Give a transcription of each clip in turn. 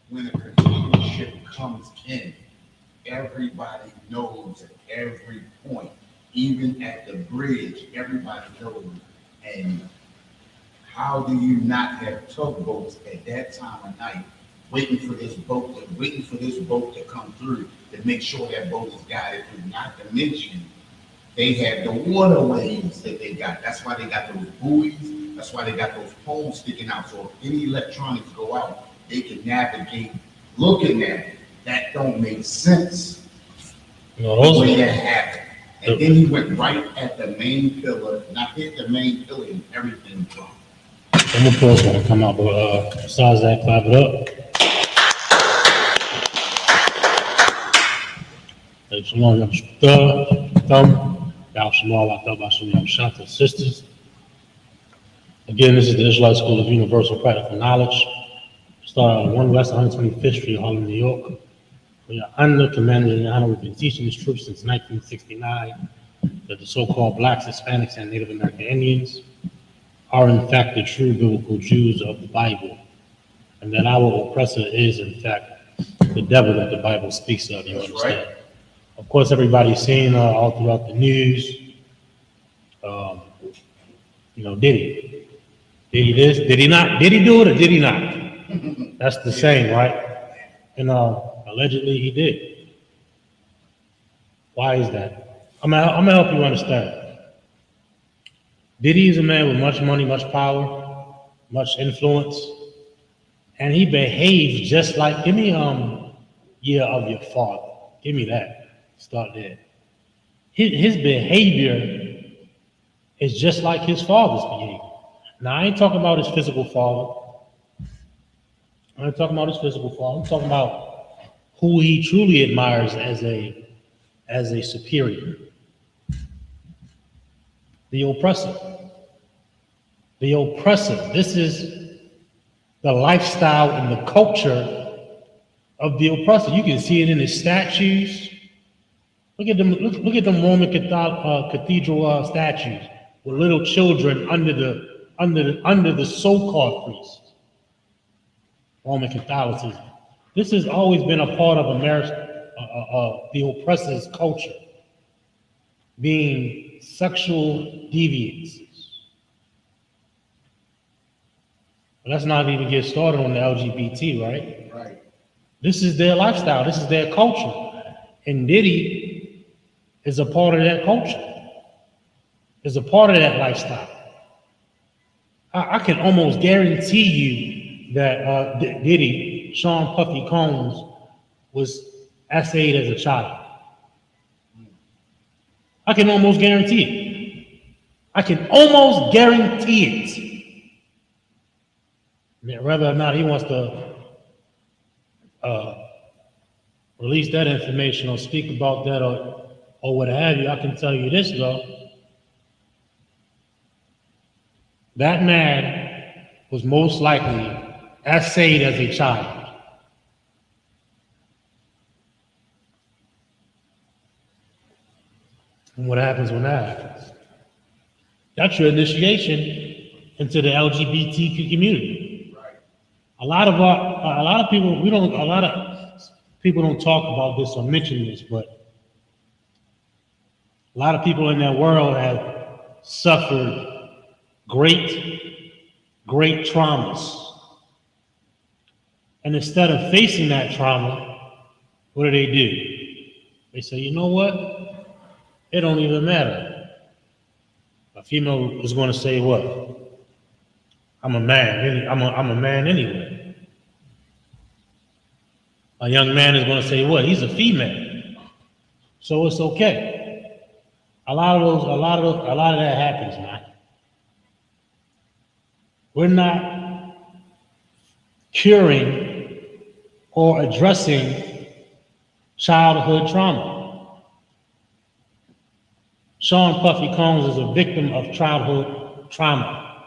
when a companionship comes in, everybody knows at every point, even at the bridge, everybody knows. And how do you not have tugboats at that time of night waiting for this boat to come through to make sure that boat is guided through? Not to mention they have the waterways that they got. That's why they got those buoys. That's why they got those poles sticking out. So if any electronics go out, they can navigate looking at it. That don't make sense. No, the way that happened. And then he went right at the main pillar, not hit the main pillar, and everything dropped. I'm gonna pause when I come out, but besides that, clap it up. Shalom, Yom Thumb, Yom Shemal, Yom Shanta sisters. Again, this is the Israelite School of Universal Practical Knowledge. Started on 1 West 125th Street, Harlem, New York. We are under Commander in Honor. We've been teaching this truth since 1969 that the so-called blacks, Hispanics, and Native American Indians are in fact the true biblical Jews of the Bible, and that our oppressor is in fact the devil that the Bible speaks of. You understand? Right. Of course, everybody's seeing all throughout the news. Diddy. Did he this? Did he not? Did he do it or did he not? That's the same, right? And allegedly he did. Why is that? I'm gonna help you understand. Diddy is a man with much money, much power, much influence, and he behaves just like. Give me year of your father. Give me that. Start there. His behavior is just like his father's behavior. Now I ain't talking about his physical father. I ain't talking about his physical father. I'm talking about who he truly admires as a superior. The oppressor. The oppressor. This is the lifestyle and the culture of the oppressor. You can see it in his statues. Look at them. Look at them Roman cathedral statues with little children under the so-called priests. Roman Catholicism. This has always been a part of America, the oppressor's culture, being sexual deviances. Let's not even get started on the LGBT, right? Right. This is their lifestyle. This is their culture. And Diddy is a part of that culture, is a part of that lifestyle. I can almost guarantee you that Diddy, Sean Puffy Combs, was essayed as a child. I can almost guarantee it. I can almost guarantee it. Whether or not he wants to release that information or speak about that or what have you, I can tell you this though. That man was most likely essayed as a child. And what happens when that happens? That's your initiation into the LGBTQ community. Right. A lot of people don't talk about this or mention this, but a lot of people in that world have suffered great traumas. And instead of facing that trauma, what do? They say, you know what? It don't even matter. A female is going to say what? I'm a man. I'm a man anyway. A young man is going to say what? He's a female. So it's okay. A lot of that happens, man. We're not curing or addressing childhood trauma. Sean Puffy Combs is a victim of childhood trauma.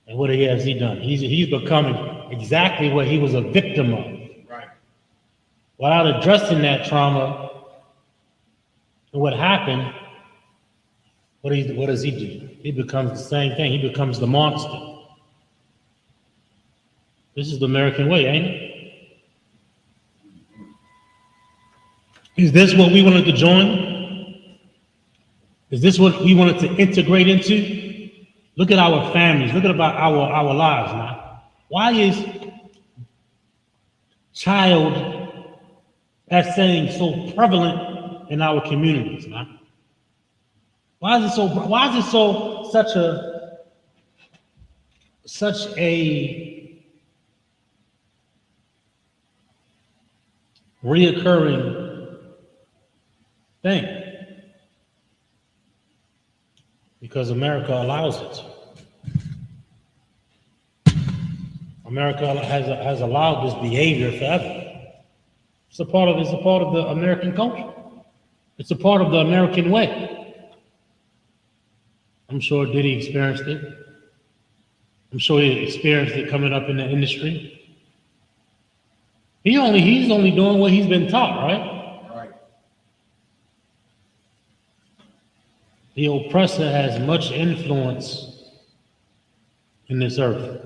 And what has he done? He's becoming exactly what he was a victim of. Right. Without addressing that trauma and what happened, what does he do? He becomes the same thing. He becomes the monster. This is the American way, ain't it? Is this what we wanted to join? Is this what we wanted to integrate into? Look at our families. Look at about our lives now. Why is child, that saying, so prevalent in our communities, man? Why is it so such a reoccurring thing? Because America allows it. America has allowed this behavior forever. It's a part of the American culture. It's a part of the American way. I'm sure Diddy experienced it. I'm sure he experienced it coming up in the industry. He's only doing what he's been taught, right? Right. The oppressor has much influence in this earth,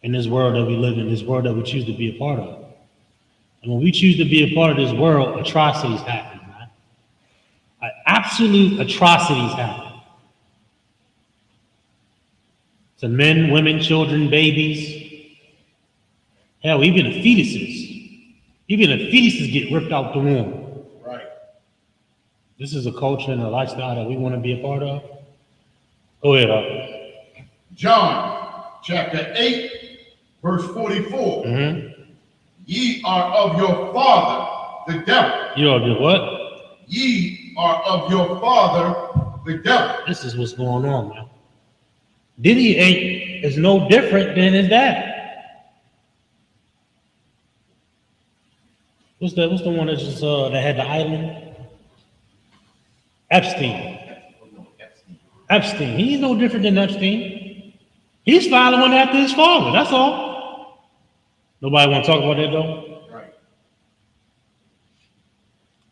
in this world that we live in, this world that we choose to be a part of. And when we choose to be a part of this world, atrocities happen, man. Absolute atrocities happen. To men, women, children, babies. Hell, even the fetuses. Even the fetuses get ripped out the womb. Right. This is a culture and a lifestyle that we want to be a part of. Go ahead, John chapter 8, verse 44. Ye are of your father, the devil. You are the what? Ye are of your father, the devil. This is what's going on, man. Diddy is no different than his dad. What's the one that just that had the island? Epstein. Epstein. He's no different than Epstein. He's following after his father. That's all. Nobody want to talk about that though. Right.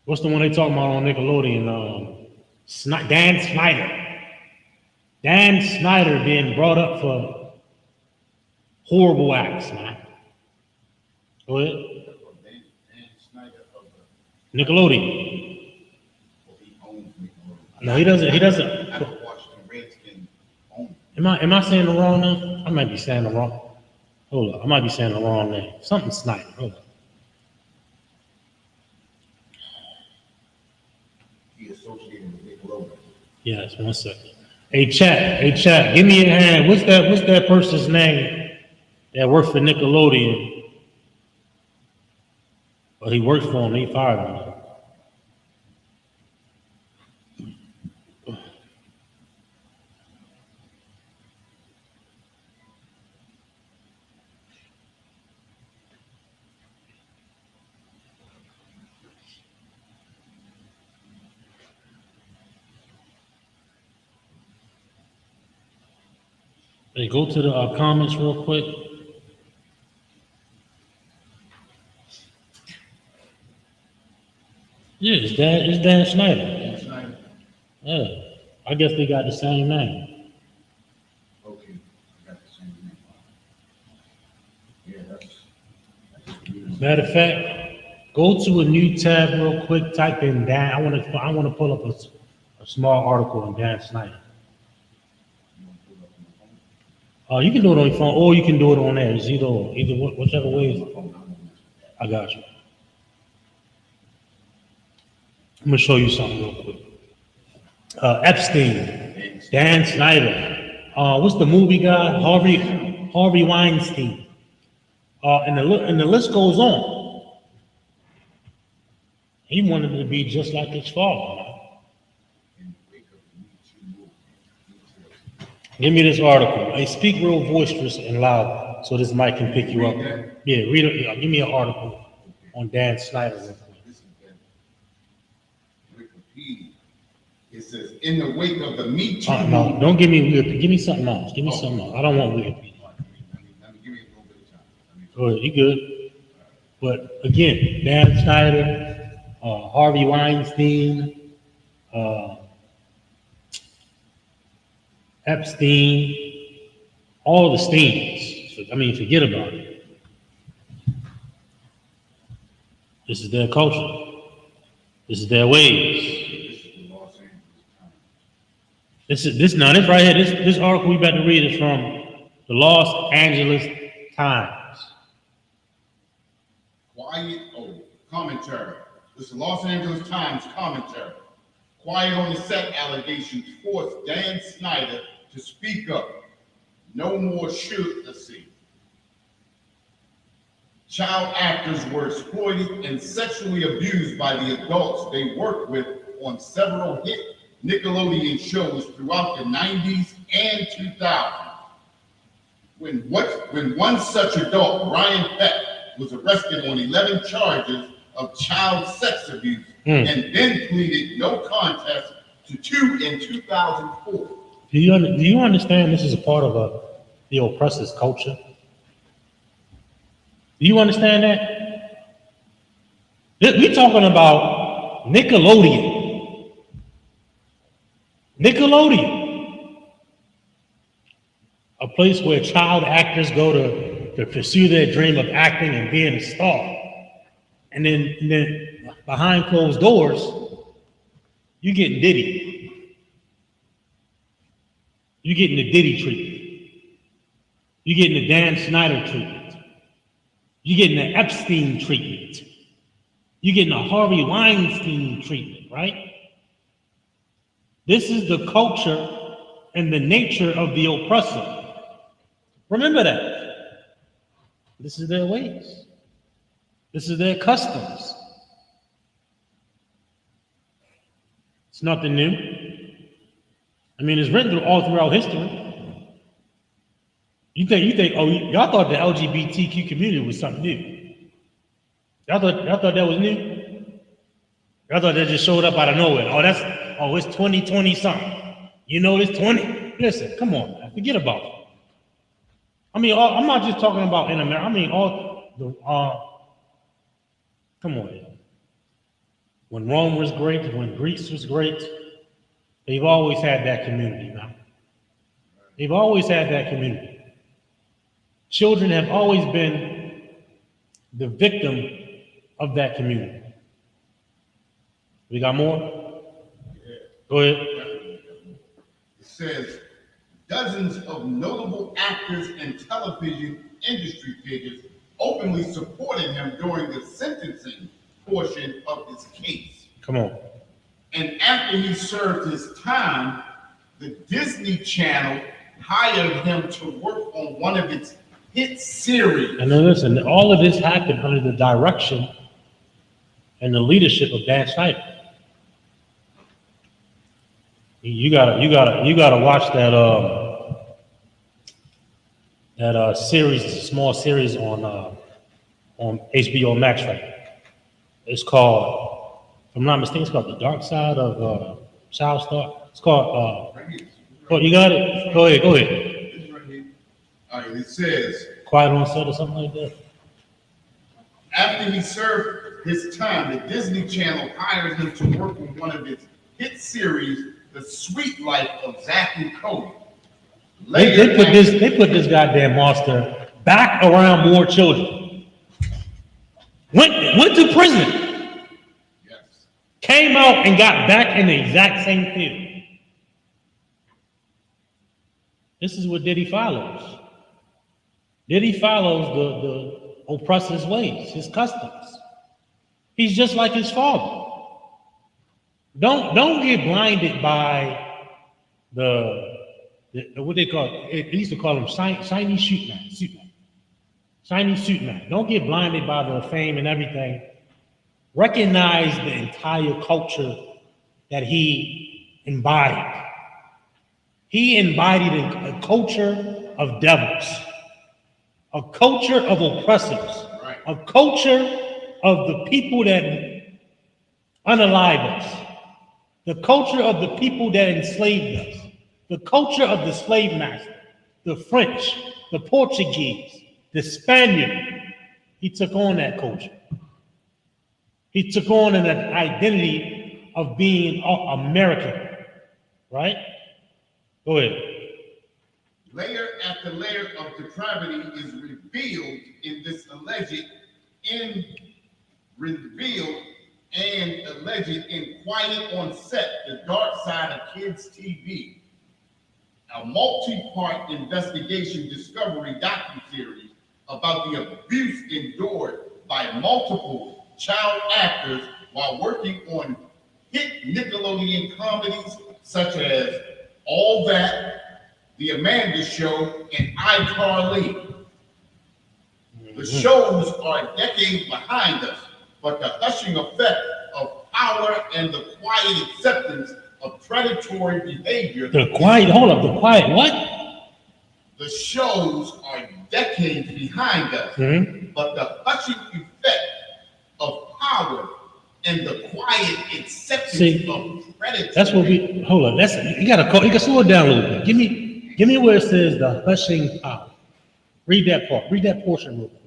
What's the one they talking about on Nickelodeon? Dan Snyder. Dan Snyder being brought up for horrible acts, man. Go ahead. Dan Snyder of the Nickelodeon. he owns Nickelodeon. No, he doesn't. He doesn't. I don't watch the Redskins own. Am I saying the wrong name? I might be saying the wrong. Hold up. I might be saying the wrong name. Something Snyder. Hold up. He associated with Nickelodeon. Yes, 1 second. Hey chat, give me a hand. What's that person's name that works for Nickelodeon? Well, he works for him, he fired him. Hey, go to the comments real quick. Yeah, it's Dan Snyder. Dan Snyder. Yeah, I guess they got the same name. Okay, I got the same name. Yeah, that's Matter of fact, go to a new tab real quick. Type in Dan. I want to pull up a small article on Dan Snyder. You can do it on your phone, or you can do it on there. It's either whichever way. I got you. I'm gonna show you something real quick. Epstein, Dan Snyder. What's the movie guy? Harvey Weinstein. And the list goes on. He wanted to be just like his father. Give me this article. Hey, speak real boisterous and loud so this mic can pick you up. Yeah, read it. Yeah, give me an article on Dan Snyder. Real quick. Wikipedia. It says, in the wake of the Me Too. No, don't give me Wikipedia. Give me something else. Give me something else. I don't want Wikipedia. Let me give you a little bit of time. Go ahead, you good. But again, Dan Snyder, Harvey Weinstein, Epstein, all the Steins. I mean, forget about it. This is their culture. This is their ways. This is the Los Angeles Times. This right here, this article we about to read is from the Los Angeles Times. Commentary. This is the Los Angeles Times commentary. Quiet on the set allegations forced Dan Snyder to speak up. No more surrogacy. Child actors were exploited and sexually abused by the adults they worked with on several hit Nickelodeon shows throughout the 90s and 2000s. When one such adult, Ryan Peck, was arrested on 11 charges of child sex abuse and then pleaded no contest to 2 in 2004. Do you understand this is a part of the oppressor's culture? Do you understand that? We're talking about Nickelodeon. Nickelodeon. A place where child actors go to pursue their dream of acting and being a star. And then behind closed doors, you're getting Diddy. You're getting the Diddy treatment. You're getting the Dan Snyder treatment. You're getting the Epstein treatment. You're getting the Harvey Weinstein treatment, right? This is the culture and the nature of the oppressor. Remember that. This is their ways. This is their customs. It's nothing new. I mean, it's written all throughout history. You think, oh, y'all thought the LGBTQ community was something new. Y'all thought that was new? Y'all thought that just showed up out of nowhere. It's 2020 something. You know it's 20. Listen, come on, man. Forget about it. I mean, I'm not just talking about in America. I mean, come on, man. When Rome was great, when Greece was great, they've always had that community, man. They've always had that community. Children have always been the victim of that community. We got more? Yeah. Go ahead. It says, dozens of notable actors and television industry figures openly supported him during the sentencing portion of his case. Come on. And after he served his time, the Disney Channel hired him to work on one of its hit series. And then listen, all of this happened under the direction and the leadership of Dan Snyder. You gotta watch that series, small series on HBO Max right now. It's called, if I'm not mistaken, it's called The Dark Side of Child Star. It's called oh, you got it? Go ahead. It's right here. All right, it says, Quiet on Set or something like that. after he served his time, the Disney Channel hired him to work on one of its hit series, The Sweet Life of Zack and Cody. They put this goddamn monster back around more children. Went to prison. Yes. Came out and got back in the exact same field. This is what Diddy follows. Diddy follows the oppressor's ways, his customs. He's just like his father. Don't get blinded by the what they call it. They used to call him shiny suit man. Shiny suit man. Don't get blinded by the fame and everything. Recognize the entire culture that he embodied. He embodied a culture of devils, a culture of oppressors, Right. a culture of the people that unalive us, the culture of the people that enslaved us, the culture of the slave master, the French, the Portuguese, the Spaniard. He took on that culture. He took on an identity of being American, right? Go ahead. Layer after layer of depravity is revealed in this alleged revealed and alleged in Quiet on Set, The Dark Side of Kids TV, a multi-part investigation discovery docuseries about the abuse endured by multiple child actors while working on hit Nickelodeon comedies such as All That, The Amanda Show, and iCarly. The shows are decades behind us, but the hushing effect of power and the quiet acceptance of predatory behavior. The quiet what? The shows are decades behind us, but the hushing effect of power and the quiet acceptance of predatory. That's what we hold on. You can slow it down a little bit. Give me where it says the hushing power. Read that part. Read that portion real quick.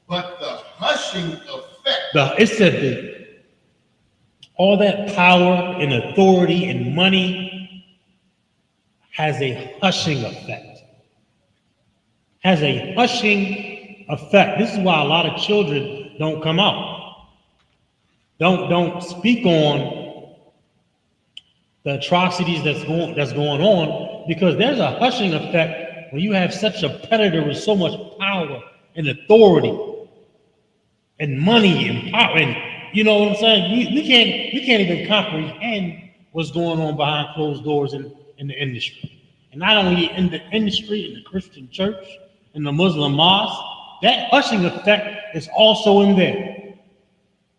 But the hushing effect. It said all that power and authority and money has a hushing effect. Has a hushing effect. This is why a lot of children don't come out. Don't speak on the atrocities that's going on, because there's a hushing effect when you have such a predator with so much power and authority and money and power, and you know what I'm saying? We can't even comprehend what's going on behind closed doors in the industry. And not only in the industry, in the Christian church, in the Muslim mosque, that hushing effect is also in there.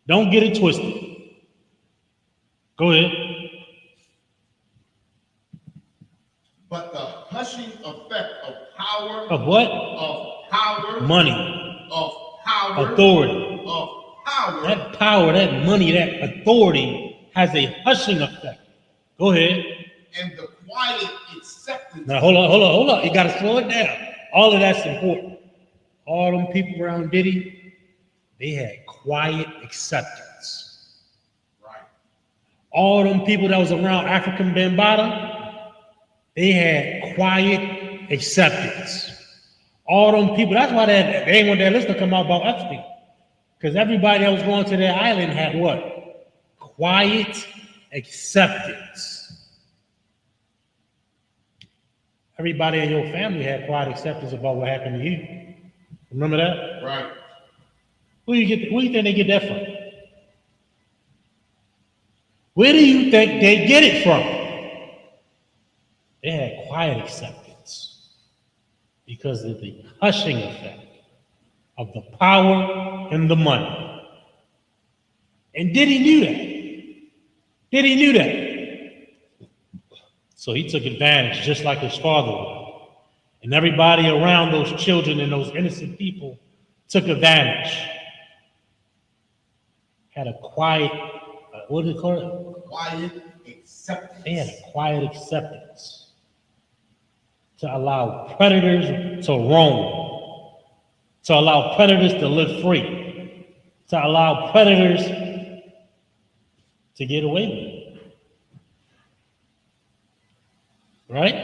Don't get it twisted. Go ahead. But the hushing effect of power. Of what? Of power. Money. Of power. Authority. Of power. That power, that money, that authority has a hushing effect. Go ahead. And the quiet acceptance. Now hold on. You gotta slow it down. All of that's important. All them people around Diddy, they had quiet acceptance. Right. All them people that was around African Bambaataa, they had quiet acceptance. All them people, that's why they ain't want that list to come out about Epstein. Because everybody that was going to their island had what? Quiet acceptance. Everybody in your family had quiet acceptance about what happened to you. Remember that? Right. Where do you think they get that from? Where do you think they get it from? They had quiet acceptance because of the hushing effect of the power and the money. And Diddy knew that. So he took advantage just like his father would. And everybody around those children and those innocent people took advantage. Had a quiet, what do they call it? Quiet acceptance. They had a quiet acceptance to allow predators to roam, to allow predators to live free, to allow predators to get away with it. Right?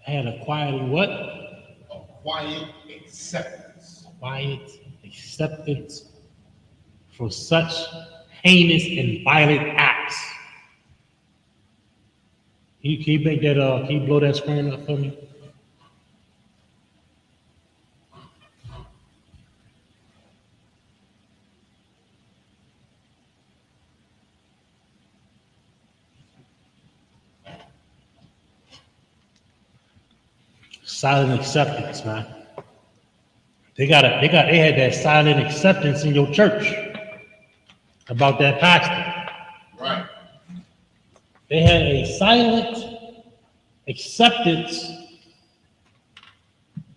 I had a quiet what? A quiet acceptance. Quiet acceptance for such heinous and violent acts. Can you blow that screen up for me? Silent acceptance, man. They had that silent acceptance in your church about that pastor. Right. They had a silent acceptance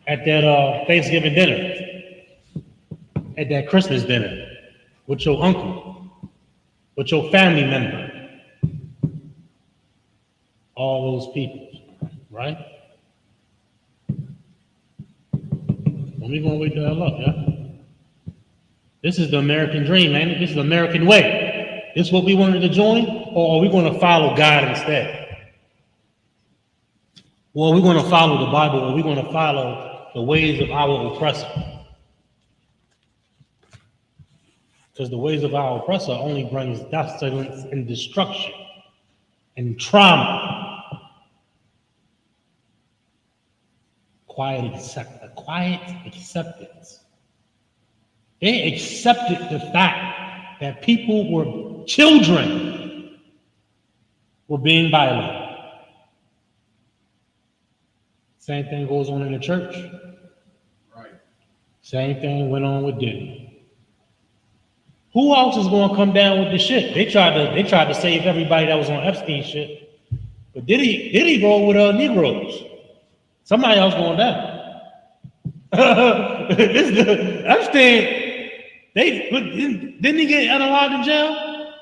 at that Thanksgiving dinner, at that Christmas dinner, with your uncle, with your family member, all those people, right? We're gonna wake the hell up, yeah? This is the American dream, man. This is the American way. This is what we wanted to join, or are we gonna follow God instead? Or are we gonna follow the Bible, or are we gonna follow the ways of our oppressor? Because the ways of our oppressor only brings pestilence and destruction and trauma. Quiet acceptance. They accepted the fact that children were being violated. Same thing goes on in the church. Right. Same thing went on with Diddy. Who else is going to come down with the shit? They tried to save everybody that was on Epstein shit, but Diddy rolled with Negroes. Somebody else going down. Epstein. Didn't he get unalived in jail?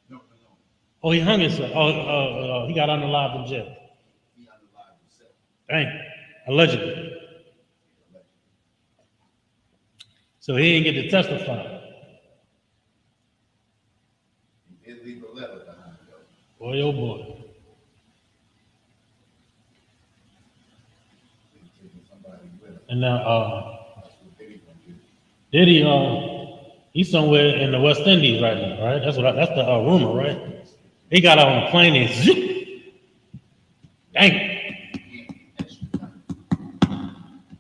No. Oh, he hung himself. He got unalived in jail. He unalived himself. Dang, allegedly. So he didn't get to testify. He did leave a letter behind, though. Boy, oh boy. And now, Diddy, he's somewhere in the West Indies right now, right? That's the rumor, right? He got out on the plane and zip. Dang.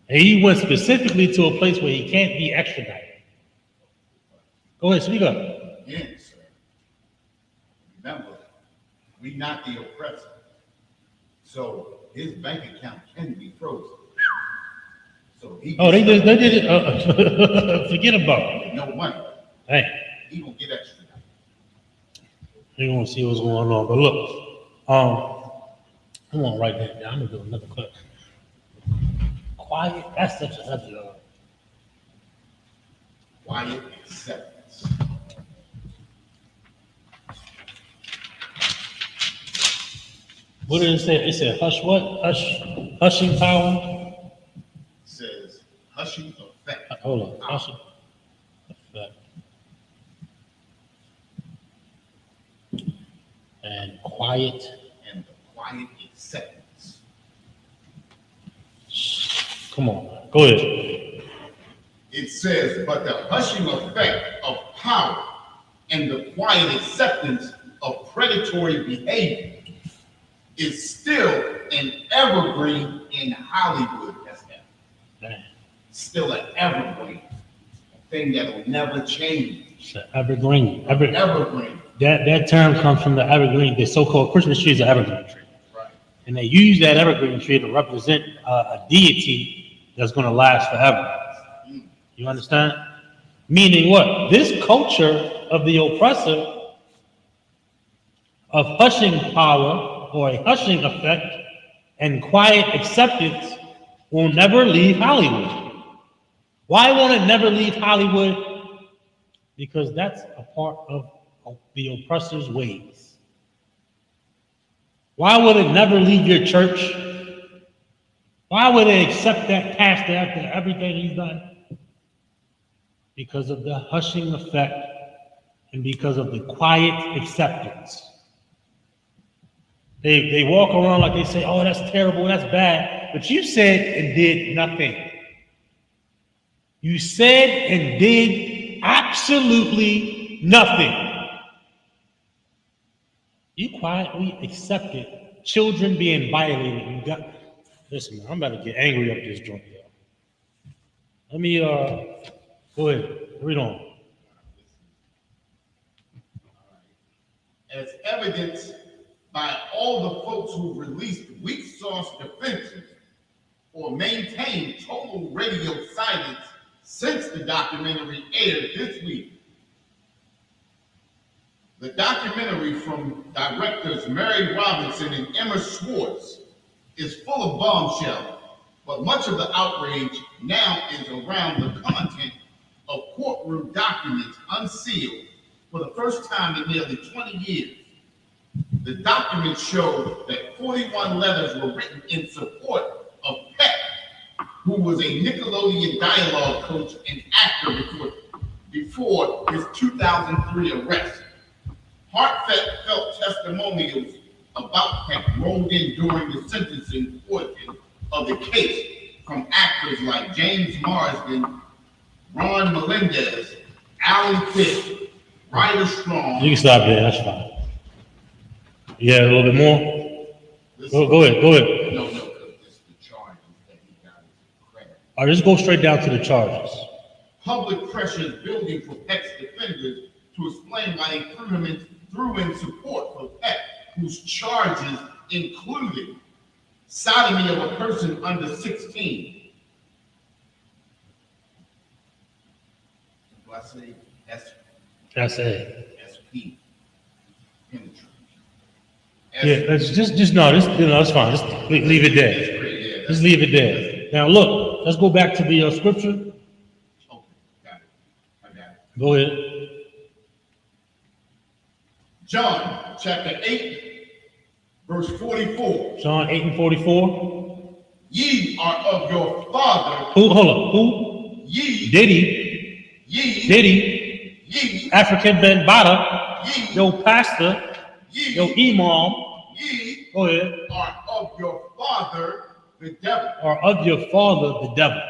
And he went specifically to a place where he can't be extradited. Go ahead, speak up. Again, sir. Remember, we not the oppressor. So his bank account can be frozen. So they did it. Forget about it. No money. Hey. He gonna get extra. You gonna see what's going on. But look, I'm gonna write that down. I'm gonna do another clip. Quiet. That's such a heavy. Quiet acceptance. What did it say? It said hush what? Hushing power. Says hushing effect. Hold on, hushing effect. And quiet. And the quiet acceptance. Come on, go ahead. It says, but the hushing effect of power and the quiet acceptance of predatory behavior is still an evergreen in Hollywood. Still an evergreen, a thing that'll never change. It's an evergreen. Evergreen. That term comes from the evergreen. The so-called Christmas tree is an evergreen tree, right? And they use that evergreen tree to represent a deity that's going to last forever. You understand? Meaning what? This culture of the oppressor of hushing power or a hushing effect and quiet acceptance will never leave Hollywood. Why won't it never leave Hollywood? Because that's a part of the oppressor's ways. Why would it never leave your church? Why would they accept that pastor after everything he's done? Because of the hushing effect and because of the quiet acceptance. They walk around like they say, oh, that's terrible, that's bad. But you said and did nothing. You said and did absolutely nothing. You quietly accepted children being violated. Listen, man, I'm about to get angry up this joint, yo. Let me, go ahead, read on. As evidenced by all the folks who released weak sauce defenses or maintained total radio silence since the documentary aired this week. The documentary from directors Mary Robinson and Emma Schwartz is full of bombshells, but much of the outrage now is around the content of courtroom documents unsealed for the first time in nearly 20 years. The documents show that 41 letters were written in support of Peck, who was a Nickelodeon dialogue coach and actor before his 2003 arrest. Heartfelt testimonials about Peck rolled in during the sentencing portion of the case from actors like James Marsden, Ron Melendez, Alan Pitt, Ryder Strong. You can stop there. That's fine. Yeah, a little bit more. Go ahead. No, because it's the charges that he got as credit. All right, let's go straight down to the charges. Public pressure is building for Peck's defenders to explain why they threw in support for Peck, whose charges included sodomy of a person under 16. Do I say That's it. SP? Penetration. Yeah, that's just no. That's fine. Just leave it there. Just leave it there. Now look, let's go back to the scripture. Okay, got it. I got it. Go ahead. John chapter 8, verse 44. John 8:44. Ye are of your father. Who? Hold up. Who? Ye. Diddy. Ye. African Ben Bada. Ye. Yo, pastor. Ye. Yo, imam. Ye Go ahead. are of your father, the devil. Or of your father, the devil.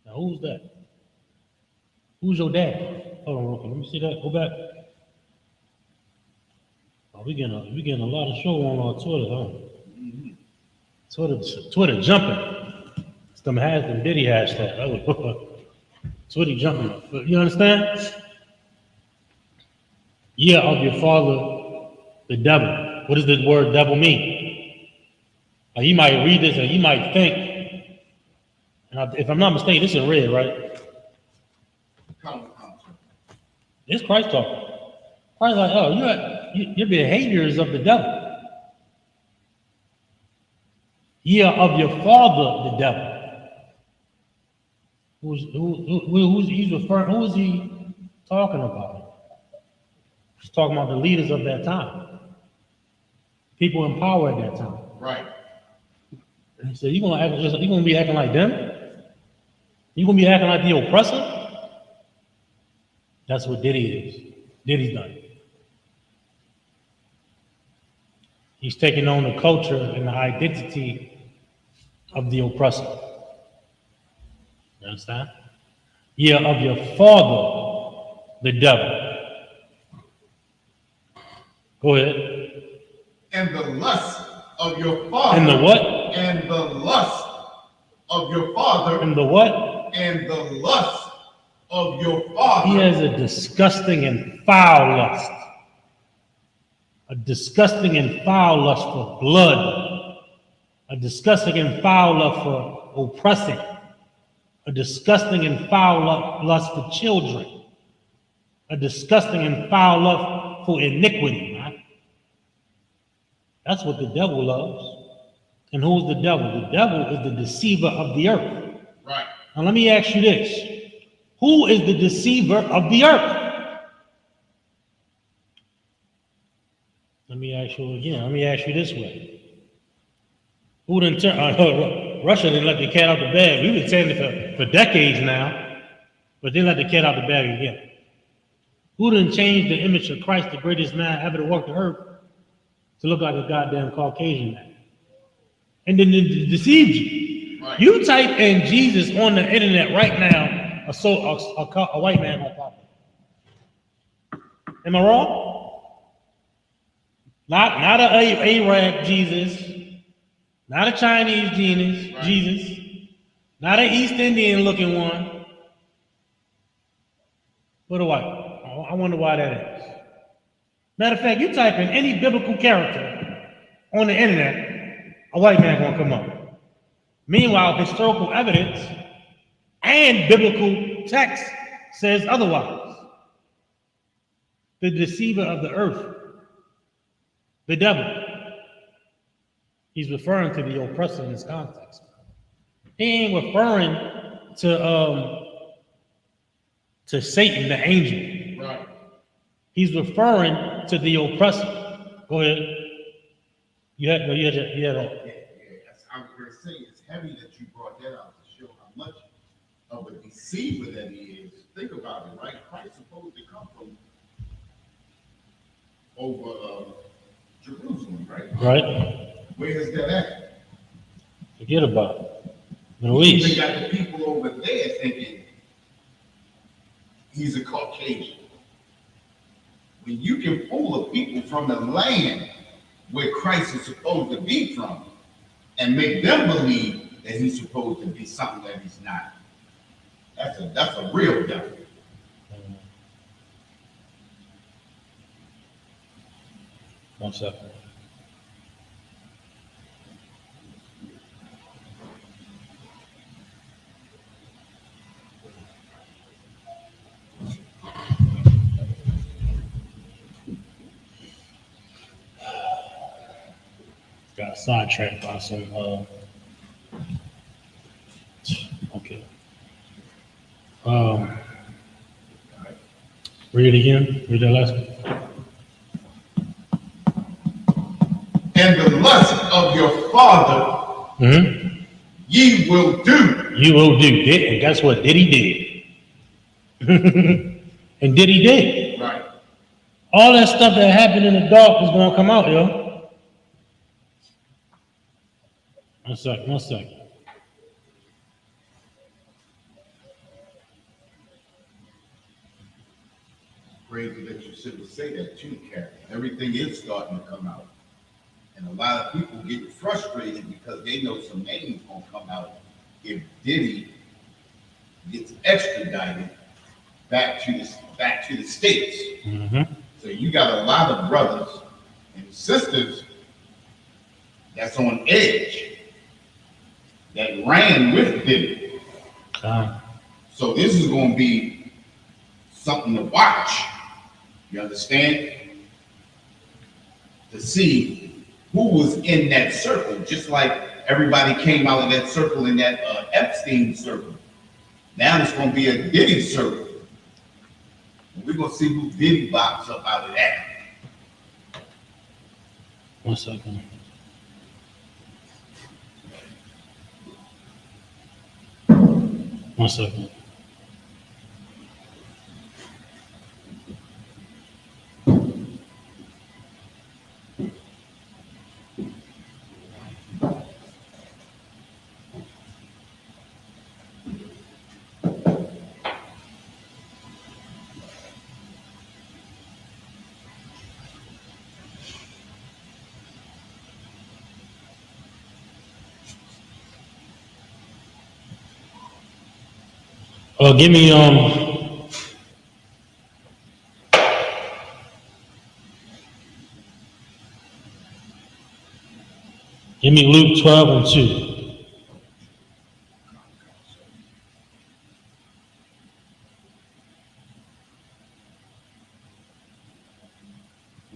Now, who's that? Who's your dad? Hold on, real quick. Let me see that. Go back. Oh, we getting a lot of show on our Twitter, huh? Twitter jumping. Some has them Diddy hashtag. Twitter jumping. But you understand? Yeah, of your father, the devil. What does the word devil mean? You might read this and you might think, and if I'm not mistaken, this is red, right? It's Christ talking. Christ like, oh, your behavior is of the devil. Ye are of your father, the devil. Who's he's referring? Who is he talking about? He's talking about the leaders of that time, people in power at that time. Right. And he said, "You gonna be acting like them? You gonna be acting like the oppressor?" That's what Diddy is. Diddy's done. He's taking on the culture and the identity of the oppressor. You understand? Ye are of your father, the devil. Go ahead. And the lust of your father. And the what? And the lust of your father. And the what? And the lust of your father. He has a disgusting and foul lust. A disgusting and foul lust for blood. A disgusting and foul lust for oppressing. A disgusting and foul lust for children. A disgusting and foul lust for iniquity. Right? That's what the devil loves. And who's the devil? The devil is the deceiver of the earth. Right. Now let me ask you this. Who is the deceiver of the earth? Let me ask you again. Let me ask you this way. Who didn't Russia didn't let the cat out the bag. We've been saying it for decades now, but they let the cat out the bag again. Who didn't change the image of Christ, the greatest man ever to walk the earth, to look like a goddamn Caucasian man? And then deceived you. Right. You type in Jesus on the internet right now, a white man will pop up. Am I wrong? Not an Arab Jesus, not a Chinese Jesus, not an East Indian looking one, but a white. I wonder why that is. Matter of fact, you type in any biblical character on the internet, a white man gonna come up. Meanwhile, historical evidence and biblical text says otherwise. The deceiver of the earth, the devil. He's referring to the oppressor in this context. He ain't referring to Satan, the angel. Right. He's referring to the oppressor. Go ahead. You had. I was going to say, it's heavy that you brought that out to show how much of a deceiver that he is. Think about it, right? Christ's supposed to come from over Jerusalem, right? Right. Where is that at? Forget about it. Middle We East. even got the people over there thinking he's a Caucasian. When you can pull a people from the land where Christ is supposed to be from and make them believe that he's supposed to be something that he's not, that's a real devil. One second. Got sidetracked by some, okay. Read it again. Read that last one. And the lust of your father ye will do. You will do. And guess what? Diddy did. And Diddy did. Right. All that stuff that happened in the dark is going to come out, yo. One second. Crazy that you should say that too, Karen. Everything is starting to come out. And a lot of people get frustrated because they know some names gonna come out if Diddy gets extradited back to the States. Mm-hmm. So you got a lot of brothers and sisters that's on edge that ran with Diddy. So this is gonna be something to watch. You understand? To see who was in that circle, just like everybody came out of that circle in that Epstein circle. Now it's going to be a Diddy circle. And we're going to see who Diddy bops up out of that. One second. Give me Luke 12 and 2.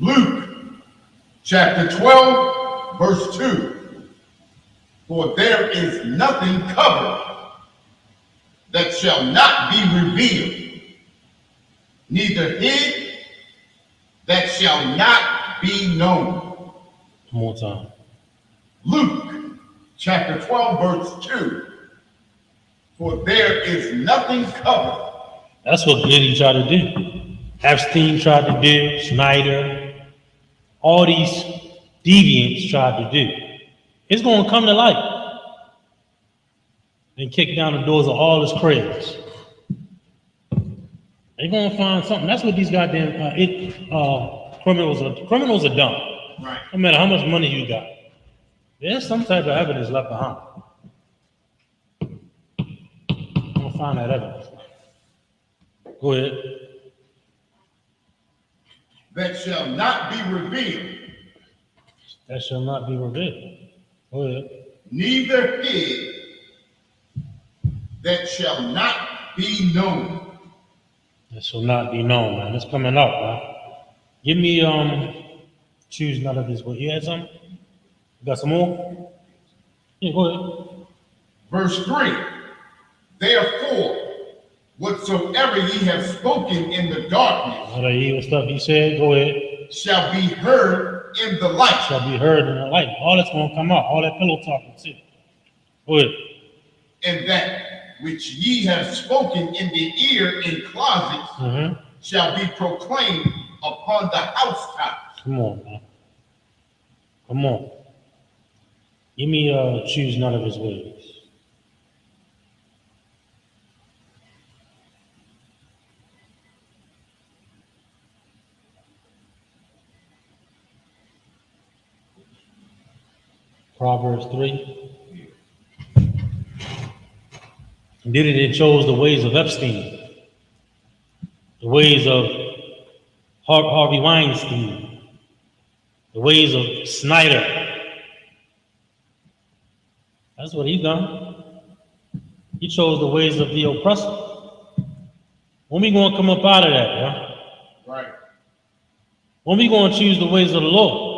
Luke chapter 12, verse 2. For there is nothing covered that shall not be revealed, neither hid that shall not be known. One more time. Luke chapter 12, verse 2. For there is nothing covered. That's what Diddy tried to do. Epstein tried to do, Snyder, all these deviants tried to do. It's going to come to light and kick down the doors of all his cribs. They're going to find something. That's what these goddamn criminals are dumb. Right. No matter how much money you got, there's some type of evidence left behind. I'm going to find that evidence. Go ahead. That shall not be revealed. That shall not be revealed. Go ahead. Neither hid that shall not be known. That shall not be known, man. It's coming out, man. Give me choose none of this. What you had some? You got some more? Yeah, go ahead. Verse 3. Therefore, whatsoever ye have spoken in the darkness All that evil stuff he said, go ahead. shall be heard in the light. Shall be heard in the light. All that's going to come out. All that pillow talking too. Go ahead. And that which ye have spoken in the ear in closets shall be proclaimed upon the housetops. Come on, man. Come on. Give me choose none of his ways. Proverbs 3. Diddy then chose the ways of Epstein, the ways of Harvey Weinstein, the ways of Snyder. That's what he done. He chose the ways of the oppressor. When we going to come up out of that, huh? Right. When we going to choose the ways of the Lord?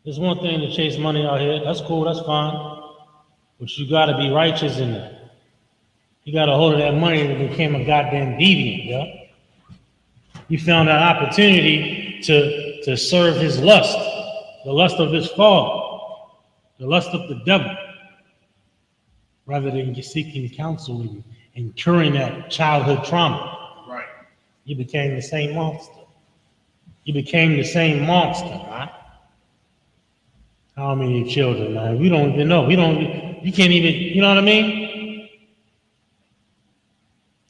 There's one thing to chase money out here. That's cool, that's fine. But you got to be righteous in that. You got a hold of that money and became a goddamn deviant, yeah? You found that opportunity to serve his lust, the lust of his father, the lust of the devil, rather than seeking counsel and curing that childhood trauma. Right. You became the same monster. You became the same monster, right? How many children, man? We don't even know. You can't even, you know what I mean?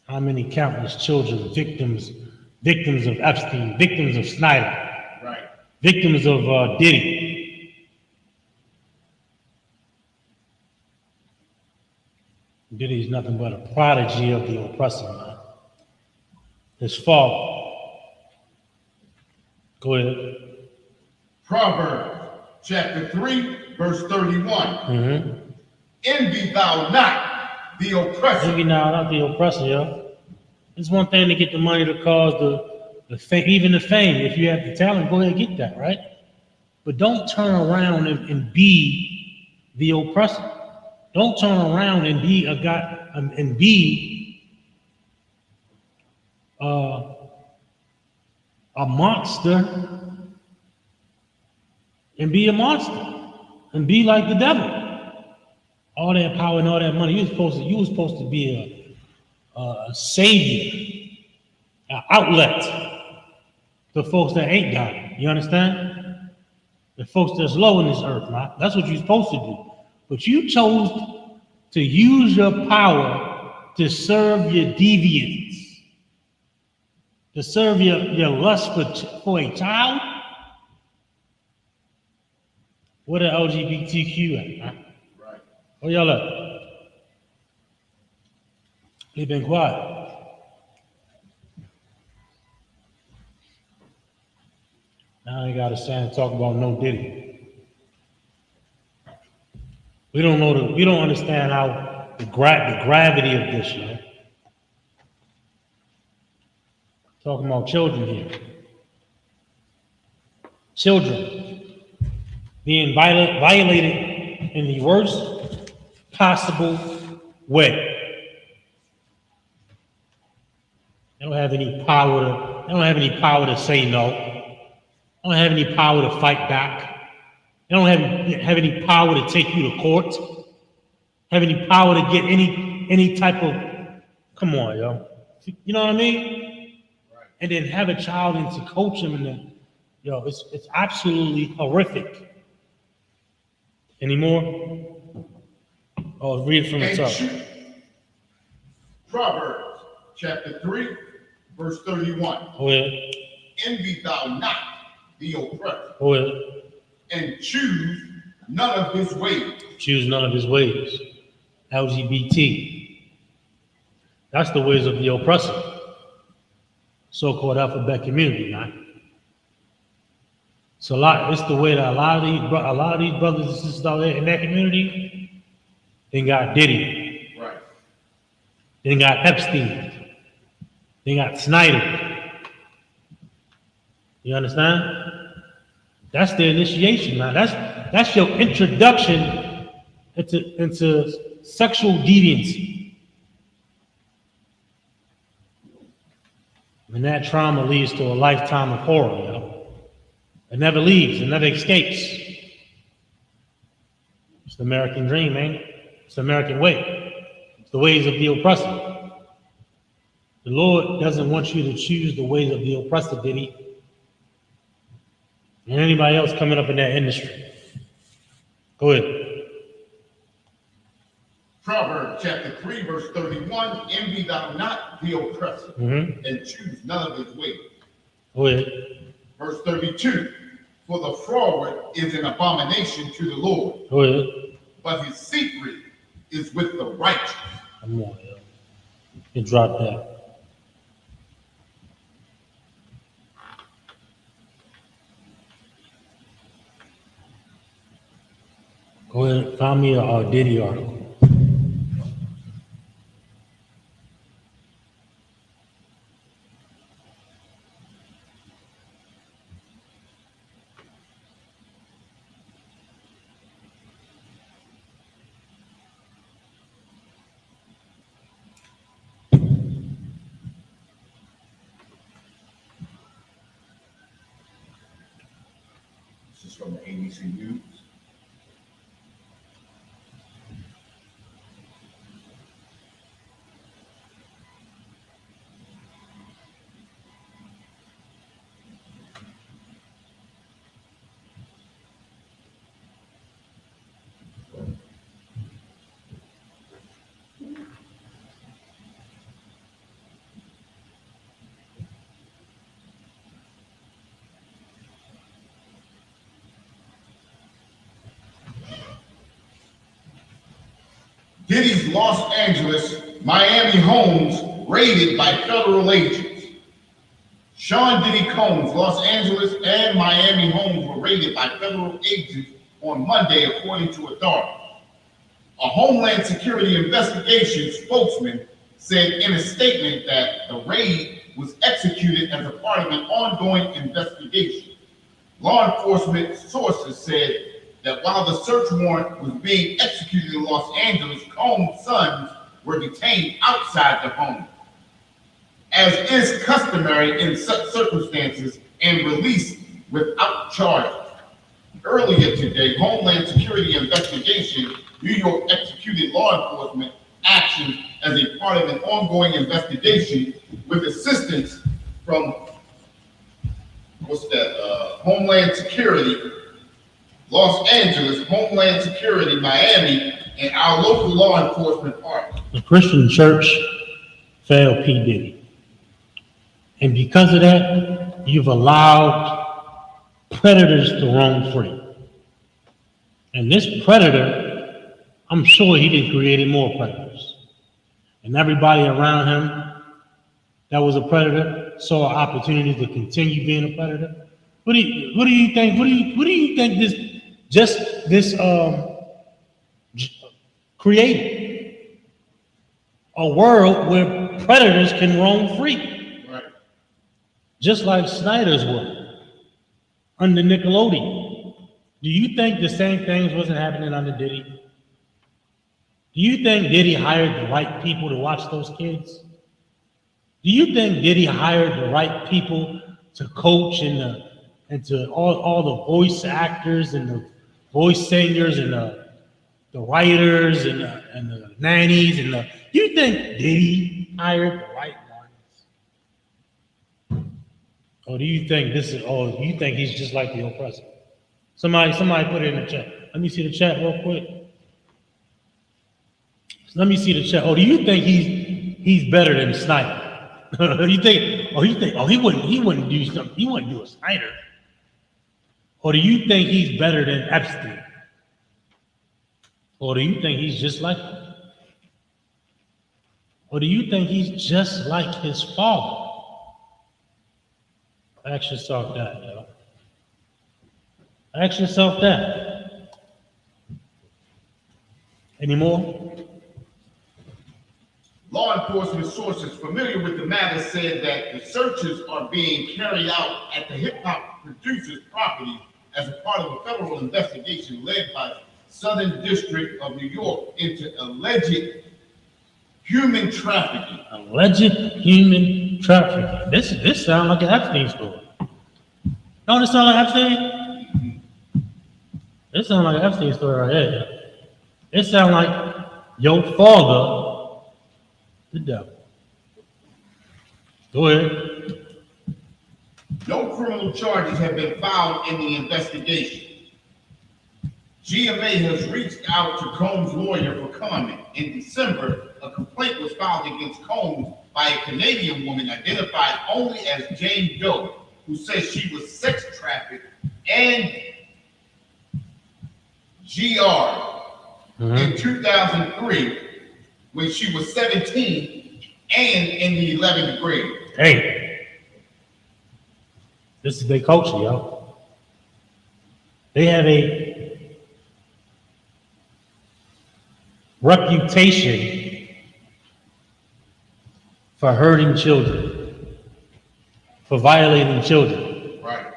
How many countless children, victims of Epstein, victims of Snyder, Right. victims of Diddy. Diddy is nothing but a prodigy of the oppressor, man. His fault. Go ahead. Proverbs chapter 3, verse 31. Mm-hmm. Envy thou not the oppressor. Maybe now, not the oppressor, yo. It's one thing to get the money to cause the fame, even the fame. If you have the talent, go ahead and get that, right? But don't turn around and be the oppressor. Don't turn around and be a guy and be a monster and be a monster and be like the devil. All that power and all that money, you was supposed to be a savior, an outlet to folks that ain't got it. You understand? The folks that's low in this earth, man. That's what you're supposed to do. But you chose to use your power to serve your deviance, to serve your lust for a child. Where the LGBTQ at, man? Right. Where y'all at? They've been quiet. Now I gotta stand and talk about no Diddy. We don't understand how the gravity of this, you know. Talking about children here. Children being violated in the worst possible way. They don't have any power to say no. They don't have any power to fight back. They don't have any power to take you to court. Have any power to get any type of, come on, yo. You know what I mean? Right. And then have a child and to coach him and then, yo, it's absolutely horrific. Any more? Oh, read it from the top. Proverbs chapter 3, verse 31. Go ahead. Envy thou not the oppressor, Go ahead. and choose none of his ways. Choose none of his ways. LGBT. That's the ways of the oppressor. So-called alphabet community, man. It's the way that a lot of these brothers and sisters out there in that community, they got Diddy. Right. They got Epstein. They got Snyder. You understand? That's the initiation, man. That's your introduction into sexual deviancy. And that trauma leads to a lifetime of horror, you know. It never leaves, it never escapes. It's the American dream, man. It's the American way. It's the ways of the oppressor. The Lord doesn't want you to choose the ways of the oppressor, Diddy. And anybody else coming up in that industry. Go ahead. Proverbs chapter 3, verse 31. Envy thou not the oppressor, and choose none of his ways. Go ahead. Verse 32. For the froward is an abomination to the Lord, Go ahead. but his secret is with the righteous. Come on, yo. You drop that. Go ahead. Find me a Diddy article. This is from the ABC News. Diddy's Los Angeles, Miami homes raided by federal agents. Sean Diddy Combs' Los Angeles and Miami homes were raided by federal agents on Monday, according to authorities. A Homeland Security investigation spokesman said in a statement that the raid was executed as a part of an ongoing investigation. Law enforcement sources said that while the search warrant was being executed in Los Angeles, Combs' sons were detained outside the home, as is customary in such circumstances, and released without charge. Earlier today, Homeland Security investigation, New York executed law enforcement actions as a part of an ongoing investigation with assistance from Homeland Security, Los Angeles, Homeland Security, Miami, and our local law enforcement partners. The Christian church failed P. Diddy. And because of that, you've allowed predators to roam free. And this predator, I'm sure he did create more predators. And everybody around him that was a predator saw an opportunity to continue being a predator. What do you think? What do you think this created? A world where predators can roam free. Right. Just like Snyder's world under Nickelodeon. Do you think the same things wasn't happening under Diddy? Do you think Diddy hired the right people to watch those kids? Do you think Diddy hired the right people to coach and to all the voice actors and the voice singers and the writers and the nannies and you think Diddy hired the right ones? Or do you think you think he's just like the Oppressor? Somebody put it in the chat. Let me see the chat real quick. Let me see the chat. Oh, do you think he's better than Snyder? You think he wouldn't do something, he wouldn't do a Snyder. Or do you think he's better than Epstein? Or do you think he's just like him? Or do you think he's just like his father? Ask yourself that, yo. Ask yourself that. Any more? Law enforcement sources familiar with the matter said that the searches are being carried out at the hip-hop producer's property as a part of a federal investigation led by Southern District of New York into alleged human trafficking. Alleged human trafficking. This sounds like an Epstein story. Don't this sound like Epstein? This sounds like an Epstein story right here. It sounds like your father, the devil. Go ahead. No criminal charges have been filed in the investigation. GMA has reached out to Combs' lawyer for comment. In December, a complaint was filed against Combs by a Canadian woman identified only as Jane Doe, who says she was sex trafficked and GR in 2003 when she was 17 and in the 11th grade. Hey, this is their culture, yo. They have a reputation for hurting children, for violating children. Right.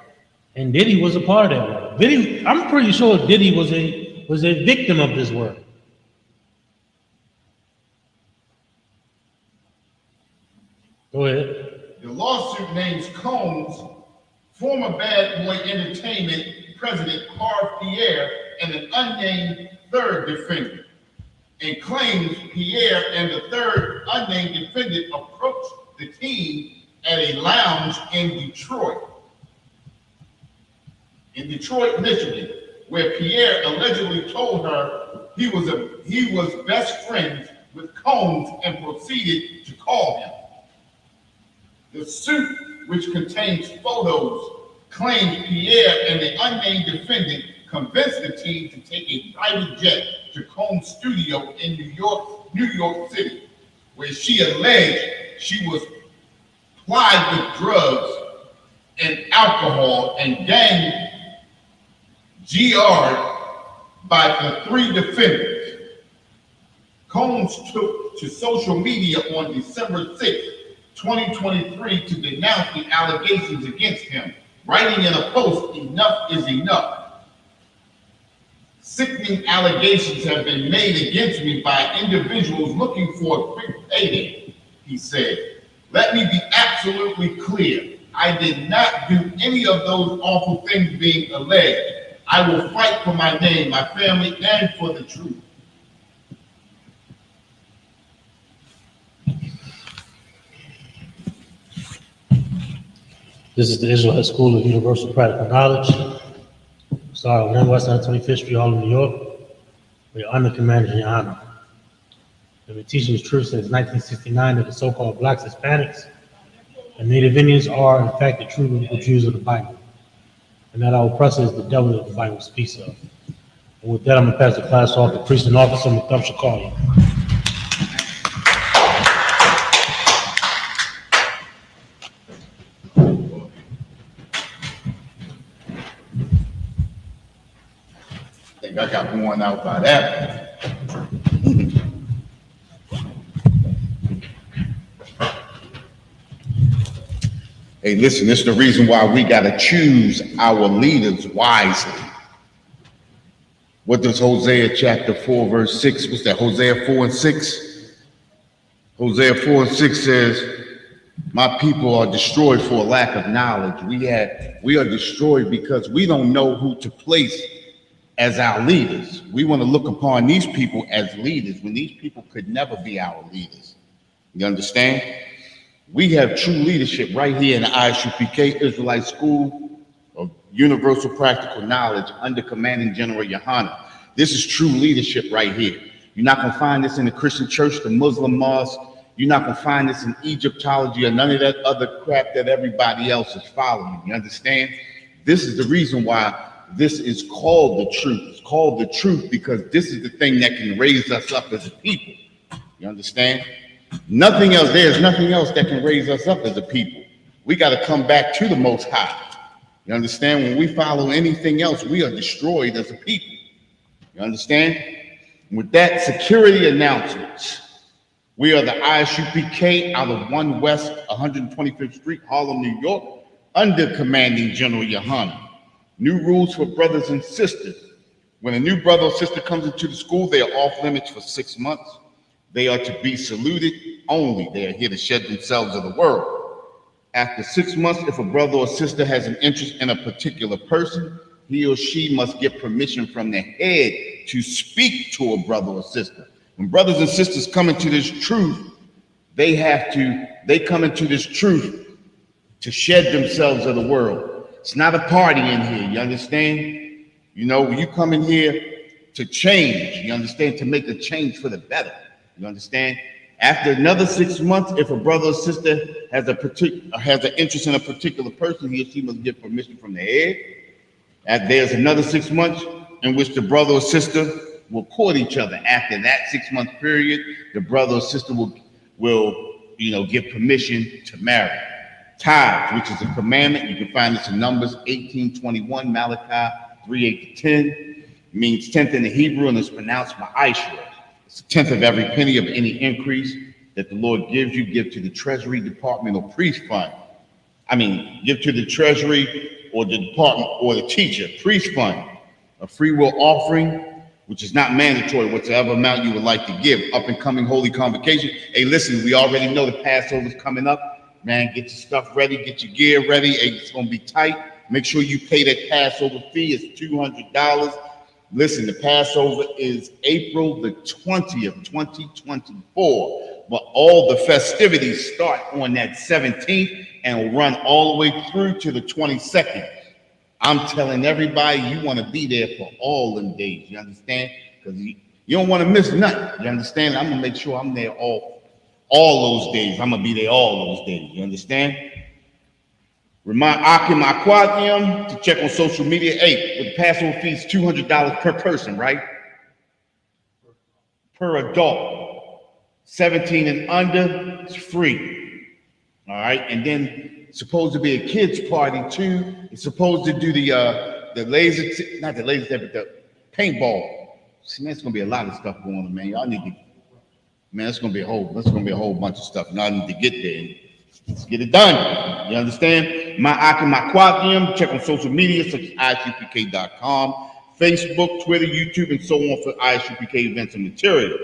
And Diddy was a part of that work. Diddy, I'm pretty sure Diddy was a victim of this work. Go ahead. The lawsuit names Combs, former Bad Boy Entertainment president Harv Pierre, and an unnamed third defendant, and claims Pierre and the third unnamed defendant approached the teen at a lounge in Detroit, Michigan, where Pierre allegedly told her he was best friends with Combs and proceeded to call him. The suit, which contains photos, claims Pierre and the unnamed defendant convinced the teen to take a private jet to Combs' studio in New York City, where she alleged she was plied with drugs and alcohol and gang GR'd by the three defendants. Combs took to social media on December 6, 2023 to denounce the allegations against him, writing in a post, "Enough is enough. Sickening allegations have been made against me by individuals looking for a quick payday," he said. "Let me be absolutely clear. I did not do any of those awful things being alleged. I will fight for my name, my family, and for the truth." This is the Israelite School of Universal Practical Knowledge. Started on 1 West 125th Street, Harlem, New York. We are under command of Your Honor. We've been teaching the truth since 1969 that the so-called blacks, Hispanics, and Native Indians are, in fact, the true biblical Jews of the Bible, and that our oppressor is the devil that the Bible speaks of. And with that, I'm going to pass the class off to Priest and Officer Muktam Shakali. I think I got worn out by that. Hey, listen, this is the reason why we got to choose our leaders wisely. What does Hosea chapter 4, verse 6, what's that, Hosea 4 and 6? Hosea 4 and 6 says, "My people are destroyed for a lack of knowledge." We are destroyed because we don't know who to place as our leaders. We want to look upon these people as leaders when these people could never be our leaders. You understand? We have true leadership right here in the ISUPK Israelite School of Universal Practical Knowledge under Commanding General Yohana. This is true leadership right here. You're not going to find this in the Christian church, the Muslim mosque. You're not going to find this in Egyptology or none of that other crap that everybody else is following. You understand? This is the reason why this is called the truth. It's called the truth because this is the thing that can raise us up as a people. You understand? Nothing else. There's nothing else that can raise us up as a people. We got to come back to the Most High. You understand? When we follow anything else, we are destroyed as a people. You understand? With that, security announcements. We are the ISUPK out of 1 West 125th Street, Harlem, New York, under Commanding General Yohana. New rules for brothers and sisters. When a new brother or sister comes into the school, they are off limits for 6 months. They are to be saluted only. They are here to shed themselves of the world. After 6 months, if a brother or sister has an interest in a particular person, he or she must get permission from the head to speak to a brother or sister. When brothers and sisters come into this truth, they come into this truth to shed themselves of the world. It's not a party in here, you understand? You know, you come in here to change, you understand, to make a change for the better, you understand? After another 6 months, if a brother or sister has an interest in a particular person, he or she must get permission from the head There's another 6 months in which the brother or sister will court each other. After that 6 month period, the brother or sister will give permission to marry. Tithes, which is a commandment, you can find this in Numbers 18:21, Malachi 3:8-10. It means tenth in the Hebrew, and it's pronounced ma'ashra. It's a tenth of every penny of any increase that the Lord gives you. Give to the Treasury Department or priest fund. Give to the Treasury or the department or the teacher, priest fund. A free will offering, which is not mandatory, whatever amount you would like to give. Up and coming holy convocation. Hey, listen, we already know the Passover's coming up. Man, get your stuff ready, get your gear ready. Hey, it's gonna be tight. Make sure you pay that Passover fee. It's $200. Listen, the Passover is April the 20th, 2024. But all the festivities start on that 17th and will run all the way through to the 22nd. I'm telling everybody, you want to be there for all them days. You understand? Because you don't want to miss nothing. You understand? I'm gonna make sure I'm there all those days. I'm gonna be there all those days. You understand? Remind Akim Aquadium to check on social media. Hey, with the Passover fees, $200 per person, right? Per adult. 17 and under, it's free. All right, and then it's supposed to be a kids party too. It's supposed to do the laser, not the laser, but the paintball. See, man, it's gonna be a lot of stuff going on, man. Y'all need to, man. It's gonna be a whole bunch of stuff. Y'all need to get there. Let's get it done. You understand? My Akim Aquadium. Check on social media such as ISUPK.com, Facebook, Twitter, YouTube, and so on for ISUPK events and material.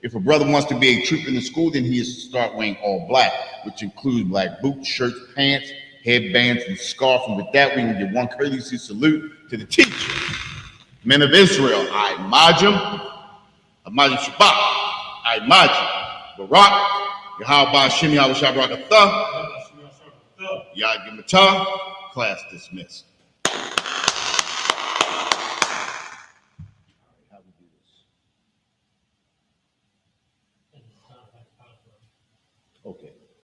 If a brother wants to be a troop in the school, then he is to start wearing all black, which includes black boots, shirts, pants, headbands, and scarf. And with that, we can give one courtesy salute to the teacher. Men of Israel, I Majim Shabbat, I Majim, Barak, Yahweh Shem Yahweh Shabbat, Yad Yamata, class dismissed.